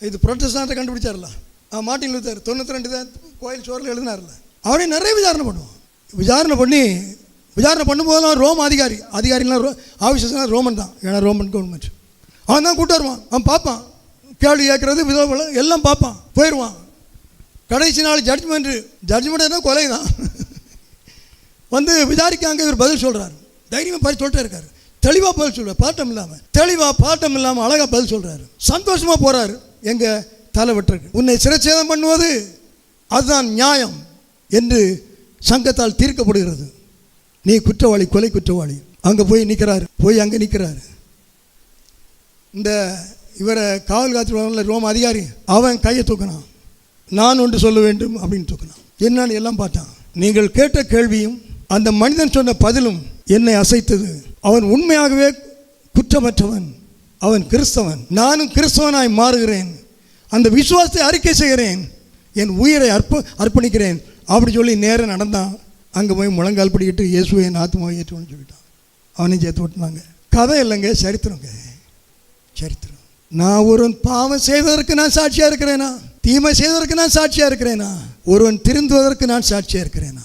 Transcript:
இது புரோட்டஸ்டாண்ட்டை கண்டுபிடிச்சார்ல, Martin Luther 92 தான் கோயில் சோரில் எழுதினார்ல, அவரே நிறைய விசாரணை பண்ணுவோம். விசாரணை பண்ணும்போதெல்லாம் ரோம் அதிகாரிலாம் ஆஃபீஸர்ஸ்லாம் ரோமன் தான், ஏன்னா ரோமன் கவர்மெண்ட். அவன் தான் கூப்பிட்டு வருவான், அவன் பார்ப்பான், கேள்வி கேட்குறது விதவை எல்லாம் பார்ப்பான், போயிடுவான். கடைசி நாள் ஜட்ஜ்மெண்ட்னா கொலை தான். வந்து விசாரிக்காங்க, இவர் பதில் சொல்கிறார், தைரியமாக பதில் சொல்லிட்டே இருக்காரு, தெளிவாக பதில் சொல்கிறார், பாட்டம் இல்லாமல் அழகாக பதில் சொல்கிறாரு, சந்தோஷமாக போகிறாரு. எங்கள் தலை வெட்டுருக்கு, உன்னை சிரச்சேதம் பண்ணுவது அதுதான் நியாயம் என்று சங்கத்தால் தீர்க்கப்படுகிறது. நீ குற்றவாளி, கொலை குற்றவாளி. அங்கே போய் நிற்கிறாரு. இந்த இவரை காவல் காத்து ரோம அதிகாரி அவன் கையை தூக்கினான், நான் ஒன்று சொல்ல வேண்டும் அப்படின்னு தூக்கினான். என்னன்னு எல்லாம் பார்த்தான். நீங்கள் கேட்ட கேள்வியும் அந்த மனிதன் சொன்ன பதிலும் என்னை அசைத்தது. அவன் உண்மையாகவே குற்றமற்றவன், அவன் கிறிஸ்தவன், நானும் கிறிஸ்தவனாய் மாறுகிறேன், அந்த விசுவாசத்தை அறிக்கை செய்கிறேன், என் உயிரை அர்ப்பணிக்கிறேன் அப்படி சொல்லி நேரம் நடந்தான். அங்கே போய் முழங்கால் படிக்கிட்டு இயேசுவை என் ஆத்மாவை ஏற்றுன்னு சொல்லிட்டான். அவனையும் சேர்த்து விட்டுனாங்க. கதை இல்லைங்க, சரித்திரங்க, சரித்திரம். நான் ஒரு பாவம் செய்வதற்கு நான் சாட்சியாக இருக்கிறேனா? தீமை செய்வதற்கு நான் சாட்சியாக இருக்கிறேனா? ஒருவன் திருந்துவதற்கு நான் சாட்சியாக இருக்கிறேனா?